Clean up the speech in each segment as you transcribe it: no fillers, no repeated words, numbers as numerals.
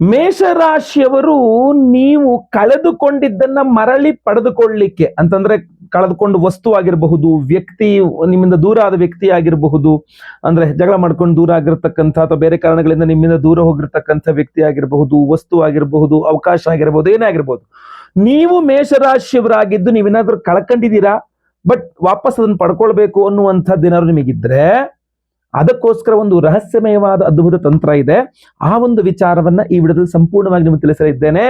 ಮೇಷರಾಶಿಯವರು ನೀವು ಕಳೆದುಕೊಂಡಿದ್ದನ್ನ ಮರಳಿ ಪಡೆದುಕೊಳ್ಳಿಕ್ಕೆ ಅಂತಂದ್ರೆ ಕಳೆದುಕೊಂಡು ವಸ್ತು ಆಗಿರಬಹುದು, ವ್ಯಕ್ತಿ ನಿಮ್ಮಿಂದ ದೂರ ಆದ ವ್ಯಕ್ತಿ ಆಗಿರಬಹುದು, ಅಂದ್ರೆ ಜಗಳ ಮಾಡ್ಕೊಂಡು ದೂರ ಆಗಿರ್ತಕ್ಕಂಥ ಅಥವಾ ಬೇರೆ ಕಾರಣಗಳಿಂದ ನಿಮ್ಮಿಂದ ದೂರ ಹೋಗಿರ್ತಕ್ಕಂಥ ವ್ಯಕ್ತಿ ಆಗಿರಬಹುದು, ವಸ್ತು ಆಗಿರಬಹುದು, ಅವಕಾಶ ಆಗಿರಬಹುದು, ಏನೇ ಆಗಿರ್ಬೋದು. ನೀವು ಮೇಷರಾಶಿಯವರಾಗಿದ್ದು ನೀವೇನಾದ್ರೂ ಕಳ್ಕೊಂಡಿದ್ದೀರಾ, ಬಟ್ ವಾಪಸ್ ಅದನ್ನು ಪಡ್ಕೊಳ್ಬೇಕು ಅನ್ನುವಂಥದ್ದು ಏನಾದ್ರು ನಿಮಗಿದ್ರೆ ಅದಕ್ಕೋಸ್ಕರ ಒಂದು ರಹಸ್ಯಮಯವಾದ ಅದ್ಭುತ ತಂತ್ರ ಇದೆ. ಆ ಒಂದು ವಿಚಾರವನ್ನ ಈ ವಿಡಿಯೋದಲ್ಲಿ ಸಂಪೂರ್ಣವಾಗಿ ನಿಮಗೆ ತಿಳಿಸಲಿದ್ದೇನೆ.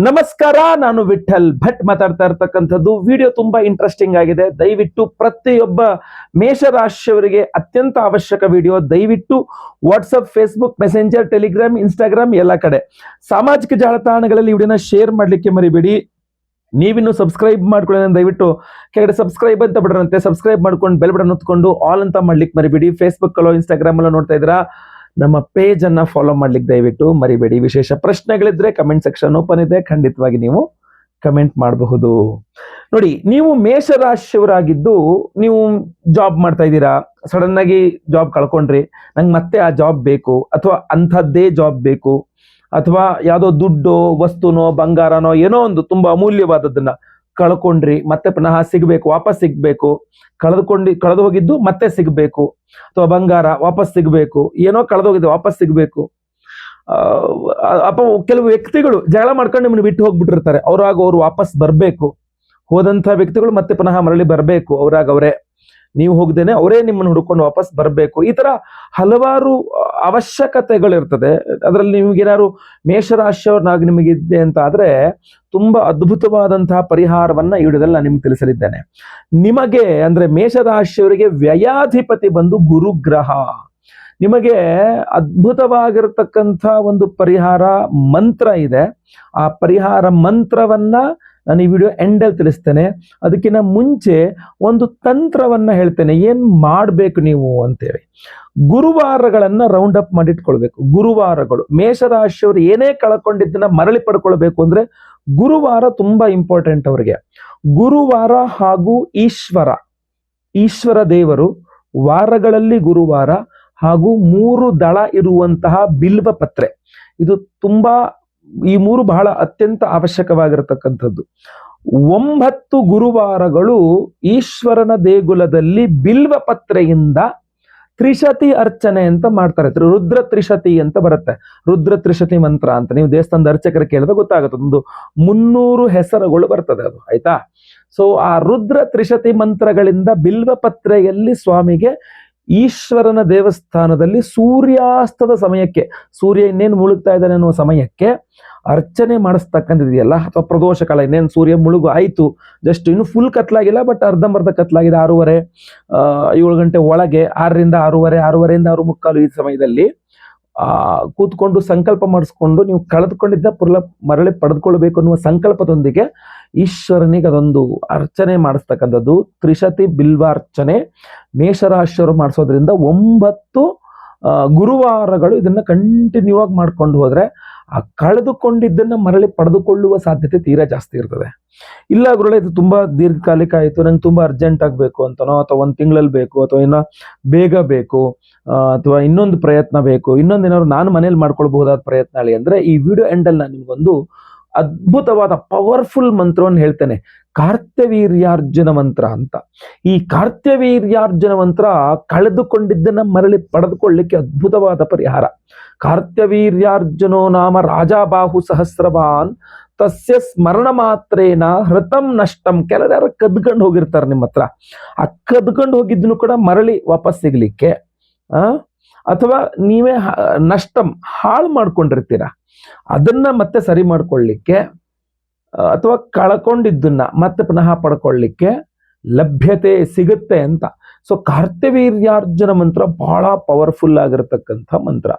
ನಮಸ್ಕಾರ, ನಾನು ವಿಠಲ್ ಭಟ್ ಮಾತಾಡ್ತಾ ಇರ್ತಕ್ಕಂಥದ್ದು. ವಿಡಿಯೋ ತುಂಬಾ ಇಂಟ್ರೆಸ್ಟಿಂಗ್ ಆಗಿದೆ. ದಯವಿಟ್ಟು ಪ್ರತಿಯೊಬ್ಬ ಮೇಷರಾಶಿಯವರಿಗೆ ಅತ್ಯಂತ ಅವಶ್ಯಕ ವಿಡಿಯೋ. ದಯವಿಟ್ಟು WhatsApp, Facebook, messenger, Telegram, Instagram ಎಲ್ಲ ಕಡೆ ಸಾಮಾಜಿಕ ಜಾಲತಾಣಗಳಲ್ಲಿ ವಿಡಿಯೋನ ಶೇರ್ ಮಾಡ್ಲಿಕ್ಕೆ ಮರಿಬೇಡಿ. ನೀವಿನ್ನು ಸಬ್ಸ್ಕ್ರೈಬ್ ಮಾಡ್ಕೊಳ್ಳಿ, ದಯವಿಟ್ಟು ಕೆಳಗಡೆ ಸಬ್ಸ್ಕ್ರೈಬ್ ಅಂತ ಬಿಡ್ರಂತೆ, ಸಬ್ಸ್ಕ್ರೈಬ್ ಮಾಡ್ಕೊಂಡು ಬೆಲ್ ಬಟನ್ ಒತ್ಕೊಂಡು ಆಲ್ ಅಂತ ಮಾಡ್ಲಿಕ್ಕೆ ಮರಿಬೇಡಿ. ಫೇಸ್ಬುಕ್ ಅಲ್ಲೋ ಇನ್ಸ್ಟಾಗ್ರಾಮ್ ಅಲ್ಲೋ ನೋಡ್ತಾ ಇದ್ದೀರಾ, ನಮ್ಮ ಪೇಜ್ ಅನ್ನ ಫಾಲೋ ಮಾಡ್ಲಿಕ್ಕೆ ದಯವಿಟ್ಟು ಮರಿಬೇಡಿ. ವಿಶೇಷ ಪ್ರಶ್ನೆಗಳಿದ್ರೆ ಕಮೆಂಟ್ ಸೆಕ್ಷನ್ ಓಪನ್ ಇದೆ, ಖಂಡಿತವಾಗಿ ನೀವು ಕಮೆಂಟ್ ಮಾಡಬಹುದು. ನೋಡಿ, ನೀವು ಮೇಷರಾಶಿಯವರಾಗಿದ್ದು ನೀವು ಜಾಬ್ ಮಾಡ್ತಾ ಇದ್ದೀರಾ, ಸಡನ್ ಆಗಿ ಜಾಬ್ ಕಳ್ಕೊಂಡ್ರಿ, ನಂಗೆ ಮತ್ತೆ ಆ ಜಾಬ್ ಬೇಕು ಅಥವಾ ಅಂಥದ್ದೇ ಜಾಬ್ ಬೇಕು, ಅಥವಾ ಯಾವುದೋ ದುಡ್ಡು, ವಸ್ತುನೋ, ಬಂಗಾರನೋ, ಏನೋ ಒಂದು ತುಂಬಾ ಅಮೂಲ್ಯವಾದದ್ದನ್ನ ಕಳ್ಕೊಂಡ್ರಿ, ಮತ್ತೆ ಪುನಃ ಸಿಗ್ಬೇಕು, ವಾಪಸ್ ಸಿಗ್ಬೇಕು, ಕಳೆದು ಹೋಗಿದ್ದು ಮತ್ತೆ ಸಿಗ್ಬೇಕು, ಅಥವಾ ಬಂಗಾರ ವಾಪಸ್ ಸಿಗ್ಬೇಕು, ಏನೋ ಕಳೆದೋಗಿದ್ದು ವಾಪಸ್ ಸಿಗ್ಬೇಕು. ಕೆಲವು ವ್ಯಕ್ತಿಗಳು ಜಗಳ ಮಾಡ್ಕೊಂಡು ನಿಮ್ಮನ್ನು ಬಿಟ್ಟು ಹೋಗ್ಬಿಟ್ಟಿರ್ತಾರೆ, ಅವ್ರು ವಾಪಸ್ ಬರ್ಬೇಕು. ಹೋದಂಥ ವ್ಯಕ್ತಿಗಳು ಮತ್ತೆ ಪುನಃ ಮರಳಿ ಬರ್ಬೇಕು, ಅವರೇ ನೀವು ಹೋಗ್ದೇನೆ ಅವರೇ ನಿಮ್ಮನ್ನು ಹುಡ್ಕೊಂಡು ವಾಪಸ್ ಬರಬೇಕು. ಈ ತರ ಹಲವಾರು ಅವಶ್ಯಕತೆಗಳಿರ್ತದೆ. ಅದರಲ್ಲಿ ನಿಮ್ಗೇನಾದ್ರು ಮೇಷರಾಶಿಯವ್ರನ್ನಾಗಿ ನಿಮಗಿದೆ ಅಂತ ಆದ್ರೆ ತುಂಬಾ ಅದ್ಭುತವಾದಂತಹ ಪರಿಹಾರವನ್ನ ಈ ವಿಡಿಯೋದಲ್ಲಿ ನಾನು ನಿಮ್ಗೆ ತಿಳಿಸಲಿದ್ದೇನೆ. ನಿಮಗೆ ಅಂದ್ರೆ ಮೇಷರಾಶಿಯವರಿಗೆ ವ್ಯಯಾಧಿಪತಿ ಬಂದು ಗುರುಗ್ರಹ. ನಿಮಗೆ ಅದ್ಭುತವಾಗಿರತಕ್ಕಂಥ ಒಂದು ಪರಿಹಾರ ಮಂತ್ರ ಇದೆ. ಆ ಪರಿಹಾರ ಮಂತ್ರವನ್ನ ನಾನು ಈ ವಿಡಿಯೋ ಎಂಡಲ್ಲಿ ತಿಳಿಸ್ತೇನೆ. ಅದಕ್ಕಿಂತ ಮುಂಚೆ ಒಂದು ತಂತ್ರವನ್ನ ಹೇಳ್ತೇನೆ, ಏನ್ ಮಾಡ್ಬೇಕು ನೀವು ಅಂತೇಳಿ. ಗುರುವಾರಗಳನ್ನ ರೌಂಡ್ ಅಪ್ ಮಾಡಿಟ್ಕೊಳ್ಬೇಕು. ಗುರುವಾರಗಳು ಮೇಷರಾಶಿಯವರು ಏನೇ ಕಳ್ಕೊಂಡಿದ್ದನ್ನ ಮರಳಿ ಪಡ್ಕೊಳ್ಬೇಕು ಅಂದ್ರೆ ಗುರುವಾರ ತುಂಬಾ ಇಂಪಾರ್ಟೆಂಟ್ ಅವರಿಗೆ. ಗುರುವಾರ ಹಾಗೂ ಈಶ್ವರ ದೇವರು, ವಾರಗಳಲ್ಲಿ ಗುರುವಾರ ಹಾಗೂ 3 ದಳ ಇರುವಂತಹ ಬಿಲ್ವ ಪತ್ರೆ, ಇದು ತುಂಬಾ, ಈ 3 ಬಹಳ ಅತ್ಯಂತ ಅವಶ್ಯಕವಾಗಿರತಕ್ಕಂಥದ್ದು. 9 ಗುರುವಾರಗಳು ಈಶ್ವರನ ದೇಗುಲದಲ್ಲಿ ಬಿಲ್ವ ಪತ್ರೆಯಿಂದ ತ್ರಿಶತಿ ಅರ್ಚನೆ ಅಂತ ಮಾಡ್ತಾರೆ. ರುದ್ರ ತ್ರಿಶತಿ ಅಂತ ಬರುತ್ತೆ, ರುದ್ರ ತ್ರಿಶತಿ ಮಂತ್ರ ಅಂತ. ನೀವು ದೇವಸ್ಥಾನದ ಅರ್ಚಕರ ಕೇಳಿದ್ರೆ ಗೊತ್ತಾಗುತ್ತೆ, ಒಂದು 300 ಹೆಸರುಗಳು ಬರ್ತದೆ ಅದು, ಆಯ್ತಾ. ಸೊ ಆ ರುದ್ರ ತ್ರಿಶತಿ ಮಂತ್ರಗಳಿಂದ ಬಿಲ್ವ ಪತ್ರೆಯಲ್ಲಿ ಸ್ವಾಮಿಗೆ ಈಶ್ವರನ ದೇವಸ್ಥಾನದಲ್ಲಿ ಸೂರ್ಯಾಸ್ತದ ಸಮಯಕ್ಕೆ, ಸೂರ್ಯ ಇನ್ನೇನು ಮುಳುಗ್ತಾ ಇದ್ದಾನೆ ಅನ್ನುವ ಸಮಯಕ್ಕೆ ಅರ್ಚನೆ ಮಾಡಿಸ್ತಕ್ಕಂಥದ್ದಿದೆಯಲ್ಲ, ಅಥವಾ ಪ್ರದೋಷ ಕಾಲ, ಇನ್ನೇನು ಸೂರ್ಯ ಮುಳುಗು ಆಯ್ತು, ಜಸ್ಟ್ ಇನ್ನು ಫುಲ್ ಕತ್ಲಾಗಿಲ್ಲ, ಬಟ್ ಅರ್ಧಂಬರ್ಧ ಕತ್ಲಾಗಿದೆ, 6:30 7 ಗಂಟೆ ಒಳಗೆ, 6ರಿಂದ 6:30, 6:30ಯಿಂದ 6:45 ಈ ಸಮಯದಲ್ಲಿ ಕೂತ್ಕೊಂಡು ಸಂಕಲ್ಪ ಮಾಡಿಸ್ಕೊಂಡು ನೀವು ಕಳೆದುಕೊಂಡಿದ್ದ ಮರಳಿ ಪಡೆದುಕೊಳ್ಬೇಕು ಅನ್ನುವ ಸಂಕಲ್ಪದೊಂದಿಗೆ ಈಶ್ವರನಿಗೆ ಅದೊಂದು ಅರ್ಚನೆ ಮಾಡಿಸ್ತಕ್ಕಂಥದ್ದು. ತ್ರಿಶತಿ ಬಿಲ್ವಾರ್ಚನೆ ಮೇಷರಾಶಿಯವರು ಮಾಡಿಸೋದ್ರಿಂದ 9 ಗುರುವಾರಗಳು ಇದನ್ನ ಕಂಟಿನ್ಯೂ ಆಗಿ ಮಾಡ್ಕೊಂಡು ಹೋದ್ರೆ ಆ ಕಳೆದುಕೊಂಡಿದ್ದನ್ನ ಮರಳಿ ಪಡೆದುಕೊಳ್ಳುವ ಸಾಧ್ಯತೆ ತೀರಾ ಜಾಸ್ತಿ ಇರ್ತದೆ. ಇಲ್ಲ ಗುರುಳೆ, ಇದು ತುಂಬಾ ದೀರ್ಘಕಾಲಿಕ ಆಯ್ತು, ನಂಗೆ ತುಂಬಾ ಅರ್ಜೆಂಟ್ ಆಗ್ಬೇಕು ಅಂತನೋ, ಅಥವಾ 1 ತಿಂಗಳಲ್ಲಿ ಬೇಕು, ಅಥವಾ ಏನೋ ಬೇಗ ಬೇಕು, ಅಥವಾ ಇನ್ನೊಂದು ಪ್ರಯತ್ನ ಬೇಕು, ಇನ್ನೊಂದೇನಾದ್ರು ನಾನು ಮನೇಲಿ ಮಾಡ್ಕೊಳ್ಬಹುದಾದ ಪ್ರಯತ್ನ ಹೇಳಿ ಅಂದ್ರೆ ಈ ವಿಡಿಯೋ ಎಂಡಲ್ಲಿ ನಾನು ನಿಮ್ಗೊಂದು ಅದ್ಭುತವಾದ ಪವರ್ಫುಲ್ ಮಂತ್ರವನ್ನು ಹೇಳ್ತೇನೆ, ಕಾರ್ತ್ಯವೀರ್ಯಾರ್ಜುನ ಮಂತ್ರ ಅಂತ. ಈ ಕಾರ್ತ್ಯವೀರ್ಯಾರ್ಜುನ ಮಂತ್ರ ಕಳೆದುಕೊಂಡಿದ್ದನ್ನ ಮರಳಿ ಪಡೆದುಕೊಳ್ಳಿಕ್ಕೆ ಅದ್ಭುತವಾದ ಪರಿಹಾರ. ಕಾರ್ತ್ಯವೀರ್ಯಾರ್ಜುನೋ ನಾಮ ರಾಜಾಬಾಹು ಸಹಸ್ರವಾನ್ ತಸ್ಯ ಸ್ಮರಣ ಮಾತ್ರೇನ ಹೃತಂ ನಷ್ಟಂ. ಕೆಲವ್ರು ಕದ್ಕೊಂಡು ಹೋಗಿರ್ತಾರೆ ನಿಮ್ಮ ಹತ್ರ, ಆ ಕದ್ಕೊಂಡು ಹೋಗಿದ್ದನ್ನು ಕೂಡ ಮರಳಿ ವಾಪಸ್ ಸಿಗ್ಲಿಕ್ಕೆ, ಅಥವಾ ನೀವೇ ನಷ್ಟಂ ಹಾಳು ಮಾಡ್ಕೊಂಡಿರ್ತೀರ, ಅದನ್ನ ಮತ್ತೆ ಸರಿ ಮಾಡ್ಕೊಳ್ಳಿಕ್ಕೆ, ಅಥವಾ ಕಳ್ಕೊಂಡಿದ್ದನ್ನ ಮತ್ತೆ ಪುನಃ ಪಡ್ಕೊಳ್ಳಿಕ್ಕೆ ಲಭ್ಯತೆ ಸಿಗುತ್ತೆ ಅಂತ. ಸೊ ಕಾರ್ತ್ಯವೀರ್ಯಾರ್ಜುನ ಮಂತ್ರ ಬಹಳ ಪವರ್ಫುಲ್ ಆಗಿರತಕ್ಕಂಥ ಮಂತ್ರ.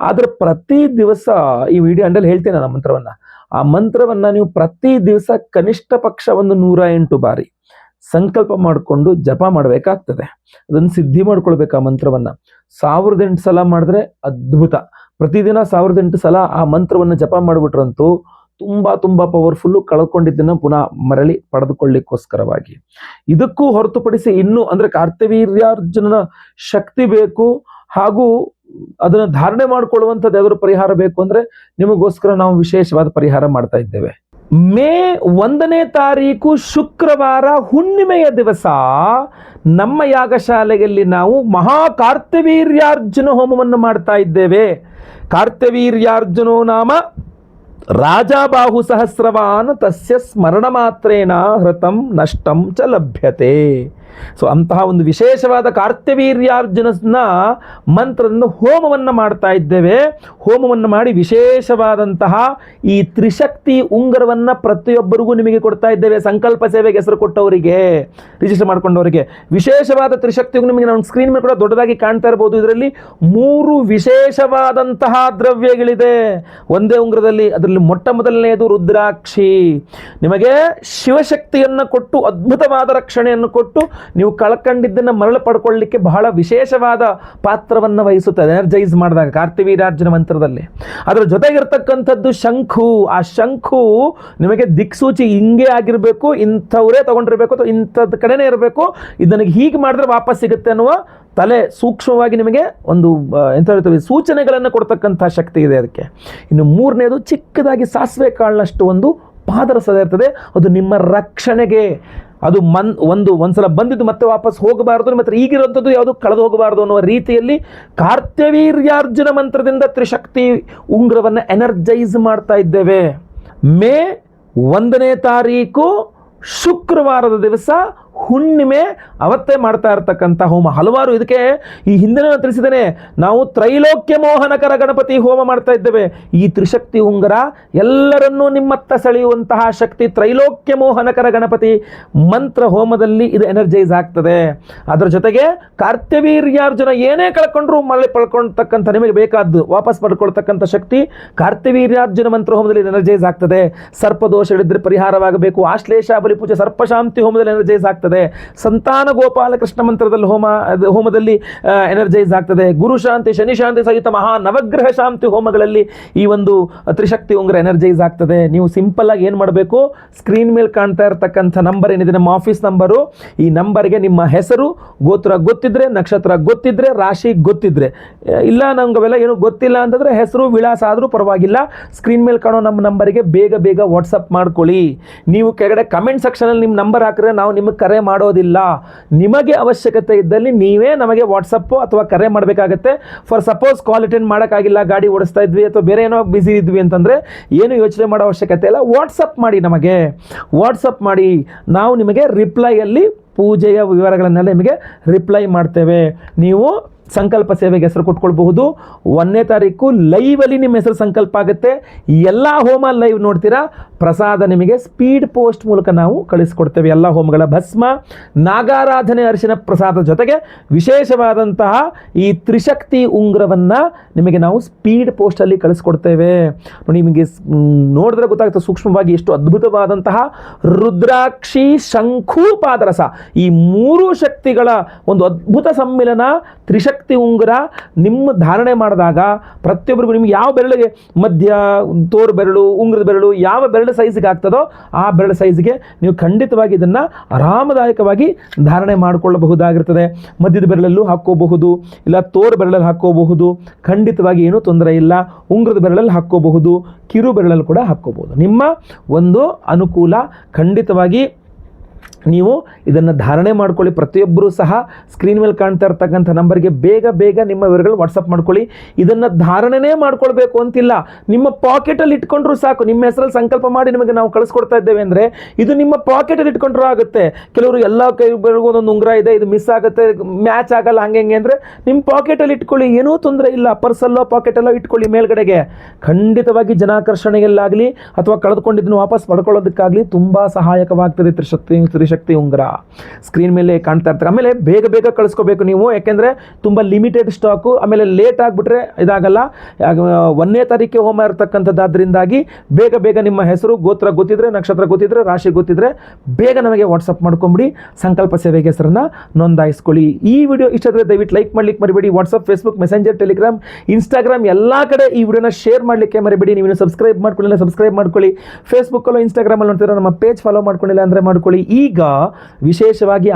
ಆದ್ರೆ ಪ್ರತಿ ದಿವಸ ಈ ವಿಡಿಯೋ ಅಂಡಲ್ಲಿ ಹೇಳ್ತೇನೆ ಆ ಮಂತ್ರವನ್ನ. ಆ ಮಂತ್ರವನ್ನ ನೀವು ಪ್ರತಿ ದಿವಸ ಕನಿಷ್ಠ ಪಕ್ಷ 108 ಬಾರಿ ಸಂಕಲ್ಪ ಮಾಡಿಕೊಂಡು ಜಪ ಮಾಡಬೇಕಾಗ್ತದೆ. ಅದನ್ನು ಸಿದ್ಧಿ ಮಾಡ್ಕೊಳ್ಬೇಕು. ಆ ಮಂತ್ರವನ್ನ 1008 ಸಲ ಮಾಡಿದ್ರೆ ಅದ್ಭುತ. ಪ್ರತಿದಿನ 1008 ಸಲ ಆ ಮಂತ್ರವನ್ನ ಜಪ ಮಾಡಿಬಿಟ್ರಂತೂ ತುಂಬಾ ತುಂಬಾ ಪವರ್ಫುಲ್ಲು, ಕಳ್ಕೊಂಡಿದ್ದನ್ನ ಪುನಃ ಮರಳಿ ಪಡೆದುಕೊಳ್ಳಿಕ್ಕೋಸ್ಕರವಾಗಿ. ಇದಕ್ಕೂ ಹೊರತುಪಡಿಸಿ ಇನ್ನು ಅಂದ್ರೆ ಕಾರ್ತ್ಯವೀರ್ಯಾರ್ಜುನನ ಶಕ್ತಿ ಬೇಕು, ಹಾಗೂ ಅದನ್ನು ಧಾರಣೆ ಮಾಡಿಕೊಳ್ಳುವಂಥದ್ದು ಯಾವ್ದಾದ್ರು ಪರಿಹಾರ ಬೇಕು ಅಂದ್ರೆ ನಿಮಗೋಸ್ಕರ ನಾವು ವಿಶೇಷವಾದ ಪರಿಹಾರ ಮಾಡ್ತಾ ಇದ್ದೇವೆ. ಮೇ 1ನೇ ತಾರೀಕು ಶುಕ್ರವಾರ ಹುಣ್ಣಿಮೆಯ ದಿವಸ ನಮ್ಮ ಯಾಗಶಾಲೆಯಲ್ಲಿ ನಾವು ಮಹಾ ಕಾರ್ತವೀರ್ಯಾರ್ಜುನ ಹೋಮವನ್ನು ಮಾಡ್ತಾ ಇದ್ದೇವೆ. ಕಾರ್ತವೀರ್ಯಾರ್ಜುನೋ ನಾಮ ರಾಜಾಬಾಹು ಸಹಸ್ರವಾನ್ ತಸ್ಯ ಸ್ಮರಣ ಮಾತ್ರೇನ ಹೃತಂ ನಷ್ಟಂ ಚ ಲಭ್ಯತೆ. ಸೊ ಅಂತಹ ಒಂದು ವಿಶೇಷವಾದ ಕಾರ್ತವೀರ್ಯಾರ್ಜುನನ ಮಂತ್ರದಿಂದ ಹೋಮವನ್ನು ಮಾಡ್ತಾ ಇದ್ದೇವೆ. ಹೋಮವನ್ನು ಮಾಡಿ ವಿಶೇಷವಾದಂತಹ ಈ ತ್ರಿಶಕ್ತಿ ಉಂಗುರವನ್ನು ಪ್ರತಿಯೊಬ್ಬರಿಗೂ ನಿಮಗೆ ಕೊಡ್ತಾ ಇದ್ದೇವೆ. ಸಂಕಲ್ಪ ಸೇವೆಗೆ ಹೆಸರು ಕೊಟ್ಟವರಿಗೆ, ರಿಜಿಸ್ಟರ್ ಮಾಡ್ಕೊಂಡವರಿಗೆ ವಿಶೇಷವಾದ ತ್ರಿಶಕ್ತಿ ಉಂಗುರ ನಿಮಗೆ ನಾವು ಸ್ಕ್ರೀನ್ ಮೇಲೆ ಕೂಡ ದೊಡ್ಡದಾಗಿ ಕಾಣ್ತಾ ಇರಬಹುದು. ಇದರಲ್ಲಿ 3 ವಿಶೇಷವಾದಂತಹ ದ್ರವ್ಯಗಳಿದೆ ಒಂದೇ ಉಂಗುರದಲ್ಲಿ. ಅದರಲ್ಲಿ ಮೊಟ್ಟ ಮೊದಲನೆಯದು ರುದ್ರಾಕ್ಷಿ. ನಿಮಗೆ ಶಿವಶಕ್ತಿಯನ್ನು ಕೊಟ್ಟು ಅದ್ಭುತವಾದ ರಕ್ಷಣೆಯನ್ನು ಕೊಟ್ಟು ನೀವು ಕಳ್ಕೊಂಡಿದ್ದನ್ನು ಮರಳು ಪಡ್ಕೊಳ್ಳಿಕ್ಕೆ ಬಹಳ ವಿಶೇಷವಾದ ಪಾತ್ರವನ್ನು ವಹಿಸುತ್ತದೆ ಎನರ್ಜೈಸ್ ಮಾಡಿದಾಗ ಕಾರ್ತವೀರ್ಯಾರ್ಜುನ ಮಂತ್ರದಲ್ಲಿ. ಅದರ ಜೊತೆಗಿರ್ತಕ್ಕಂಥದ್ದು ಶಂಖು. ಆ ಶಂಖು ನಿಮಗೆ ದಿಕ್ಸೂಚಿ ಹಿಂಗೆ ಆಗಿರಬೇಕು, ಇಂಥವರೇ ತಗೊಂಡಿರ್ಬೇಕು ಅಥವಾ ಇಂಥದ್ದು ಕಡೆನೇ ಇರಬೇಕು, ಇದನಿಗೆ ಹೀಗೆ ಮಾಡಿದ್ರೆ ವಾಪಸ್ ಸಿಗುತ್ತೆ ಅನ್ನುವ ತಲೆ ಸೂಕ್ಷ್ಮವಾಗಿ ನಿಮಗೆ ಒಂದು ಎಂತ ಹೇಳ್ತೀವಿ ಸೂಚನೆಗಳನ್ನು ಕೊಡ್ತಕ್ಕಂಥ ಶಕ್ತಿ ಇದೆ ಅದಕ್ಕೆ. ಇನ್ನು 3ನೇದು ಚಿಕ್ಕದಾಗಿ ಸಾಸಿವೆ ಕಾಳಿನಷ್ಟು ಒಂದು ಪಾದರಸ ಇರ್ತದೆ. ಅದು ನಿಮ್ಮ ರಕ್ಷಣೆಗೆ. ಅದು ಒಂದ್ಸಲ ಬಂದಿದ್ದು ಮತ್ತೆ ವಾಪಸ್ ಹೋಗಬಾರದು, ಮತ್ತೆ ಈಗಿರುವಂಥದ್ದು ಯಾವುದು ಕಳೆದು ಹೋಗಬಾರದು ಅನ್ನುವ ರೀತಿಯಲ್ಲಿ ಕಾರ್ತವೀರ್ಯಾರ್ಜುನ ಮಂತ್ರದಿಂದ ತ್ರಿಶಕ್ತಿ ಉಂಗುರವನ್ನು ಎನರ್ಜೈಸ್ ಮಾಡ್ತಾ ಇದ್ದೇವೆ. ಮೇ 1ನೇ ತಾರೀಕು ಶುಕ್ರವಾರದ ದಿವಸ ಹುಣ್ಣಿಮೆ, ಅವತ್ತೇ ಮಾಡ್ತಾ ಇರ್ತಕ್ಕಂಥ ಹೋಮ. ಹಲವಾರು ಇದಕ್ಕೆ ಈ ಹಿಂದೆ ನಾನು ತಿಳಿಸಿದ್ದೇನೆ, ನಾವು ತ್ರೈಲೋಕ್ಯ ಮೋಹನಕರ ಗಣಪತಿ ಹೋಮ ಮಾಡ್ತಾ ಇದ್ದೇವೆ. ಈ ತ್ರಿಶಕ್ತಿ ಉಂಗುರ ಎಲ್ಲರನ್ನೂ ನಿಮ್ಮತ್ತ ಸೆಳೆಯುವಂತಹ ಶಕ್ತಿ. ತ್ರೈಲೋಕ್ಯ ಮೋಹನಕರ ಗಣಪತಿ ಮಂತ್ರ ಹೋಮದಲ್ಲಿ ಇದು ಎನರ್ಜೈಸ್ ಆಗ್ತದೆ. ಅದರ ಜೊತೆಗೆ ಕಾರ್ತವೀರ್ಯಾರ್ಜುನ ಏನೇ ಕಳ್ಕೊಂಡ್ರು ಮರಳಿ ಪಡ್ಕೊಳ್ತಕ್ಕಂಥ ನಿಮಗೆ ಬೇಕಾದ್ದು ವಾಪಸ್ ಪಡ್ಕೊಳ್ತಕ್ಕಂಥ ಶಕ್ತಿ ಕಾರ್ತವೀರ್ಯಾರ್ಜುನ ಮಂತ್ರ ಹೋಮದಲ್ಲಿ ಎನರ್ಜೈಸ್ ಆಗ್ತದೆ. ಸರ್ಪದೋಷಗಳಿದ್ರೆ ಪರಿಹಾರವಾಗಬೇಕು, ಆಶ್ಲೇಷ ಬಲಿಪೂಜೆ ಸರ್ಪಶಾಂತಿ ಹೋಮದಲ್ಲಿ ಎನರ್ಜೈಸ್ ಆಗ್ತದೆ. ಸಂತಾನ ಗೋಪಾಲಕೃಷ್ಣ ಮಂತ್ರದಲ್ಲಿ ಹೋಮದಲ್ಲಿ ಎನರ್ಜೈಸ್ ಆಗ್ತದೆ. ಗುರು ಶಾಂತಿ, ಶನಿ ಶಾಂತಿ ಸಹಿತ ಮಹಾ ನವಗ್ರಹ ಶಾಂತಿ ಹೋಮಗಳಲ್ಲಿ ಈ ಒಂದು ತ್ರಿಶಕ್ತಿ ಉಂಗುರ ಎನರ್ಜೈಸ್ ಆಗ್ತದೆ. ನೀವು ಸಿಂಪಲ್ ಆಗಿ ಏನು ಮಾಡಬೇಕು, ಸ್ಕ್ರೀನ್ ಮೇಲೆ ಕಾಣ್ತಾ ಇರತಕ್ಕಂಥ ನಂಬರ್ ಏನಿದೆ ನಮ್ಮ ಆಫೀಸ್ ನಂಬರು, ಈ ನಂಬರ್ಗೆ ನಿಮ್ಮ ಹೆಸರು, ಗೋತ್ರ ಗೊತ್ತಿದ್ರೆ, ನಕ್ಷತ್ರ ಗೊತ್ತಿದ್ರೆ, ರಾಶಿ ಗೊತ್ತಿದ್ರೆ, ಇಲ್ಲ ನಮ್ಗೆ ಅವೆಲ್ಲ ಏನು ಗೊತ್ತಿಲ್ಲ ಅಂತಂದ್ರೆ ಹೆಸರು ವಿಳಾಸ ಆದರೂ ಪರವಾಗಿಲ್ಲ, ಸ್ಕ್ರೀನ್ ಮೇಲೆ ಕಾಣೋ ನಮ್ಮ ನಂಬರಿಗೆ ಬೇಗ ವಾಟ್ಸಪ್ ಮಾಡ್ಕೊಳ್ಳಿ. ನೀವು ಕೆಳಗಡೆ ಕಮೆಂಟ್ ಸೆಕ್ಷನಲ್ಲಿ ನಿಮ್ಮ ನಂಬರ್ ಹಾಕಿದ್ರೆ ನಾವು ನಿಮಗೆ ಕರೆ ಮಾಡೋದಿಲ್ಲ. ನಿಮಗೆ ಅವಶ್ಯಕತೆ ಇದ್ದಲ್ಲಿ ನೀವೇ ನಮಗೆ ವಾಟ್ಸಪ್ ಅಥವಾ ಕರೆ ಮಾಡಬೇಕಾಗತ್ತೆ. ಫಾರ್ ಸಪೋಸ್ ಕಾಲ್ ಅಟೆಂಡ್ ಮಾಡೋಕ್ಕಾಗಿಲ್ಲ, ಗಾಡಿ ಓಡಿಸ್ತಾ ಇದ್ವಿ ಅಥವಾ ಬೇರೆ ಏನೋ ಬಿಸಿ ಇದ್ವಿ ಅಂತಂದರೆ ಏನು ಯೋಚನೆ ಮಾಡೋ ಅವಶ್ಯಕತೆ ಇಲ್ಲ. ವಾಟ್ಸಪ್ ಮಾಡಿ, ನಮಗೆ ವಾಟ್ಸಪ್ ಮಾಡಿ, ನಾವು ನಿಮಗೆ ರಿಪ್ಲೈಯಲ್ಲಿ ಪೂಜೆಯ ವಿವರಗಳನ್ನೆಲ್ಲ ನಿಮಗೆ ರಿಪ್ಲೈ ಮಾಡ್ತೇವೆ. ನೀವು ಸಂಕಲ್ಪ ಸೇವೆಗೆ ಹೆಸರು ಕೊಟ್ಕೊಳ್ಬಹುದು. 1ನೇ ತಾರೀಕು ಲೈವಲ್ಲಿ ನಿಮ್ಮ ಹೆಸರು ಸಂಕಲ್ಪ ಆಗುತ್ತೆ. ಎಲ್ಲ ಹೋಮ ಲೈವ್ ನೋಡ್ತೀರಾ. ಪ್ರಸಾದ ನಿಮಗೆ ಸ್ಪೀಡ್ ಪೋಸ್ಟ್ ಮೂಲಕ ನಾವು ಕಳಿಸ್ಕೊಡ್ತೇವೆ. ಎಲ್ಲ ಹೋಮಗಳ ಭಸ್ಮ, ನಾಗಾರಾಧನೆ, ಅರಿಶಿನ ಪ್ರಸಾದ ಜೊತೆಗೆ ವಿಶೇಷವಾದಂತಹ ಈ ತ್ರಿಶಕ್ತಿ ಉಂಗುರವನ್ನು ನಿಮಗೆ ನಾವು ಸ್ಪೀಡ್ ಪೋಸ್ಟಲ್ಲಿ ಕಳಿಸ್ಕೊಡ್ತೇವೆ. ನೋಡಿ, ನಿಮಗೆ ನೋಡಿದ್ರೆ ಗೊತ್ತಾಗುತ್ತೆ ಸೂಕ್ಷ್ಮವಾಗಿ ಎಷ್ಟು ಅದ್ಭುತವಾದಂತಹ ರುದ್ರಾಕ್ಷಿ, ಶಂಖು, ಪಾದರಸ, ಈ 3 ಶಕ್ತಿಗಳ ಒಂದು ಅದ್ಭುತ ಸಮ್ಮಿಲನ ತ್ರಿಶಕ್ತಿ ಉಂಗುರ ನಿಮ್ಮ ಧಾರಣೆ ಮಾಡಿದಾಗ ಪ್ರತಿಯೊಬ್ಬರಿಗೂ ನಿಮ್ಗೆ ಯಾವ ಬೆರಳಿಗೆ ಮಧ್ಯ, ತೋರು ಬೆರಳು, ಉಂಗುರದ ಬೆರಳು ಯಾವ ಬೆರಳು ಸೈಜ್ಗೆ ಆಗ್ತದೋ ಆ ಬೆರಳು ಸೈಜ್ಗೆ ನೀವು ಖಂಡಿತವಾಗಿ ಇದನ್ನು ಆರಾಮದಾಯಕವಾಗಿ ಧಾರಣೆ ಮಾಡಿಕೊಳ್ಳಬಹುದಾಗಿರ್ತದೆ. ಮಧ್ಯದ ಬೆರಳಲ್ಲೂ ಹಾಕ್ಕೋಬಹುದು, ಇಲ್ಲ ತೋರು ಬೆರಳಲ್ಲಿ ಹಾಕ್ಕೋಬಹುದು, ಖಂಡಿತವಾಗಿ ಏನೂ ತೊಂದರೆ ಇಲ್ಲ. ಉಂಗುರದ ಬೆರಳಲ್ಲಿ ಹಾಕ್ಕೋಬಹುದು, ಕಿರು ಬೆರಳಲ್ಲಿ ಕೂಡ ಹಾಕ್ಕೋಬಹುದು. ನಿಮ್ಮ ಒಂದು ಅನುಕೂಲ. ಖಂಡಿತವಾಗಿ ನೀವು ಇದನ್ನು ಧಾರಣೆ ಮಾಡ್ಕೊಳ್ಳಿ. ಪ್ರತಿಯೊಬ್ಬರೂ ಸಹ ಸ್ಕ್ರೀನ್ ಮೇಲೆ ಕಾಣ್ತಾ ಇರ್ತಕ್ಕಂಥ ನಂಬರ್ಗೆ ಬೇಗ ನಿಮ್ಮ ವಿವರಗಳು ವಾಟ್ಸಪ್ ಮಾಡ್ಕೊಳ್ಳಿ. ಇದನ್ನು ಧಾರಣೆನೇ ಮಾಡ್ಕೊಳ್ಬೇಕು ಅಂತಿಲ್ಲ, ನಿಮ್ಮ ಪಾಕೆಟಲ್ಲಿ ಇಟ್ಕೊಂಡ್ರೂ ಸಾಕು. ನಿಮ್ಮ ಹೆಸರಲ್ಲಿ ಸಂಕಲ್ಪ ಮಾಡಿ ನಿಮಗೆ ನಾವು ಕಳಿಸ್ಕೊಡ್ತಾ ಇದ್ದೇವೆ ಅಂದರೆ ಇದು ನಿಮ್ಮ ಪಾಕೆಟಲ್ಲಿ ಇಟ್ಕೊಂಡ್ರೂ ಆಗುತ್ತೆ. ಕೆಲವರು ಎಲ್ಲ ಕೈ ಬೆರಳಿಗೂ ಒಂದೊಂದು ಉಂಗುರ ಇದೆ, ಇದು ಮಿಸ್ ಆಗುತ್ತೆ, ಮ್ಯಾಚ್ ಆಗಲ್ಲ, ಹಂಗೆ ಅಂದರೆ ನಿಮ್ಮ ಪಾಕೆಟಲ್ಲಿ ಇಟ್ಕೊಳ್ಳಿ, ಏನೂ ತೊಂದರೆ ಇಲ್ಲ. ಪರ್ಸಲ್ಲೋ ಪಾಕೆಟಲ್ಲೋ ಇಟ್ಕೊಳ್ಳಿ ಮೇಲ್ಗಡೆಗೆ. ಖಂಡಿತವಾಗಿ ಜನಾಕರ್ಷಣೆಗೆಲ್ಲಾಗಲಿ ಅಥವಾ ಕಳೆದುಕೊಂಡಿದ್ದನ್ನು ವಾಪಸ್ ಪಡ್ಕೊಳ್ಳೋದಕ್ಕಾಗಲಿ ತುಂಬ ಸಹಾಯಕವಾಗ್ತದೆ ತ್ರಿಶಕ್ತಿ ಉಂಗುರ. ಸ್ಕ್ರೀನ್ ಮೇಲೆ ಕಾಣ್ತಾ ಇರ್ತಾರೆ. ಆಮೇಲೆ ಬೇಗ ಕಳಿಸ್ಕೋಬೇಕು ನೀವು, ಯಾಕೆಂದರೆ ತುಂಬ ಲಿಮಿಟೆಡ್ ಸ್ಟಾಕು. ಆಮೇಲೆ ಲೇಟ್ ಆಗಿಬಿಟ್ರೆ ಇದಾಗಲ್ಲ. 1ನೇ ತಾರೀಕಿಗೆ ಹೋಮ ಇರತಕ್ಕಂಥದ್ದಾದ್ರಿಂದಾಗಿ ಬೇಗ ನಿಮ್ಮ ಹೆಸರು, ಗೋತ್ರ ಗೊತ್ತಿದ್ರೆ, ನಕ್ಷತ್ರ ಗೊತ್ತಿದ್ರೆ, ರಾಶಿ ಗೊತ್ತಿದ್ರೆ ಬೇಗ ನಮಗೆ ವಾಟ್ಸಪ್ ಮಾಡ್ಕೊಂಬಿಡಿ. ಸಂಕಲ್ಪ ಸೇವೆಗೆ ಹೆಸರನ್ನು ನೋಂದಾಯಿಸ್ಕೊಳ್ಳಿ. ಈ ವಿಡಿಯೋ ಇಷ್ಟ ಆದರೆ ದಯವಿಟ್ಟು ಲೈಕ್ ಮಾಡ್ಲಿಕ್ಕೆ ಮರಿಬೇಡಿ. WhatsApp, Facebook, messenger, Telegram, Instagram ಎಲ್ಲ ಕಡೆ ಈ ವಿಡಿಯೋನ ಶೇರ್ ಮಾಡಲಿಕ್ಕೆ ಮರಿಬೇಡಿ. ನೀವು ಸಬ್ಸ್ಕ್ರೈಬ್ ಮಾಡ್ಕೊಳ್ಳಿ, ಸಬ್ಸ್ಕ್ರೈಬ್ ಮಾಡ್ಕೊಳ್ಳಿ. ಫೇಸ್ಬುಕ್ಕಲ್ಲೋ ಇನ್ಸ್ಟಾಗ್ರಾಮಲ್ಲಿ ನೋಡ್ತೀರಾ, ನಮ್ಮ ಪೇಜ್ ಫಾಲೋ ಮಾಡ್ಕೊಂಡಿಲ್ಲ ಅಂದರೆ ಮಾಡ್ಕೊಳ್ಳಿ. ಈಗ ವಿಶೇಷವಾಗಿ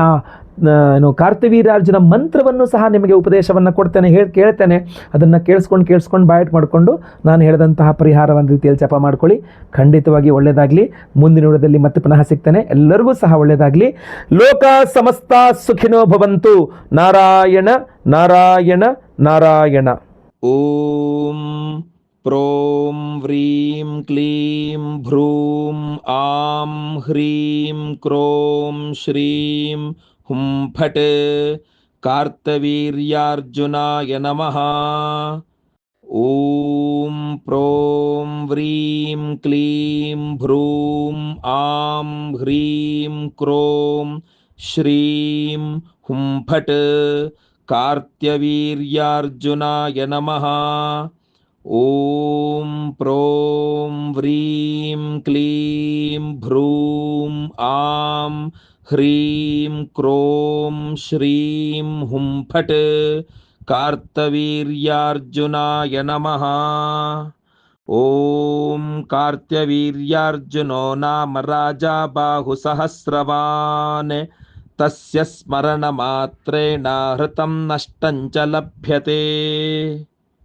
ಕಾರ್ತವೀರ್ಯಾರ್ಜುನ ಮಂತ್ರವನ್ನು ಸಹ ನಿಮಗೆ ಉಪದೇಶವನ್ನು ಕೊಡ್ತೇನೆ, ಕೇಳ್ತೇನೆ. ಅದನ್ನು ಕೇಳಿಸ್ಕೊಂಡು ಬಾಯ್ಟ್ ಮಾಡಿಕೊಂಡು ನಾನು ಹೇಳಿದಂತಹ ಪರಿಹಾರ ಒಂದು ರೀತಿಯಲ್ಲಿ ಜಪ ಮಾಡ್ಕೊಳ್ಳಿ. ಖಂಡಿತವಾಗಿ ಒಳ್ಳೆಯದಾಗಲಿ. ಮುಂದಿನ ವಿಡಿಯೋದಲ್ಲಿ ಮತ್ತೆ ಪುನಃ ಸಿಗ್ತೇನೆ. ಎಲ್ಲರಿಗೂ ಸಹ ಒಳ್ಳೆಯದಾಗಲಿ. ಲೋಕ ಸಮಸ್ತ ಸುಖಿನೋ ಭವಂತು. ನಾರಾಯಣ ನಾರಾಯಣ ನಾರಾಯಣ. ಓಂ ಪ್ರೋಂ ವ್ರೀಂ ಕ್ಲೀಂ ಭ್ರೂಂ ಆಂ ಹ್ರೀಂ ಕ್ರೋಂ ಶ್ರೀಂ ಹುಂ ಫಟ್ ಕಾರ್ತವೀರ್ಯಾರ್ಜುನಾಯ ನಮಃ. ಓಂ ಪ್ರೋಂ ವ್ರೀಂ ಕ್ಲೀಂ ಭ್ರೂಂ ಆಂ ಹ್ರೀಂ ಕ್ರೋಂ ಶ್ರೀಂ ಹುಂ ಫಟ್ ಕಾರ್ತವೀರ್ಯಾರ್ಜುನಾಯ ನಮಃ. ಓಂ ಪ್ರೋಂ ವ್ರೀಂ ಕ್ಲೀಂ ಭ್ರೂಂ ಆಂ ಹ್ರೀಂ ಕ್ರೋಂ ಶ್ರೀಂ ಹುಂ ಫಟ್ ಕಾರ್ತವೀರ್ಯಾರ್ಜುನಾಯ ನಮಃ. ಓಂ ಕಾರ್ತವೀರ್ಯಾರ್ಜುನೋ ನಾಮ ರಾಜಾ ಬಾಹು ಸಹಸ್ರವಾನ್. ತಸ್ಯ ಸ್ಮರಣ ಮಾತ್ರೇಣ ಹೃತಂ ನಷ್ಟಂ ಚ ಲಭ್ಯತೆ.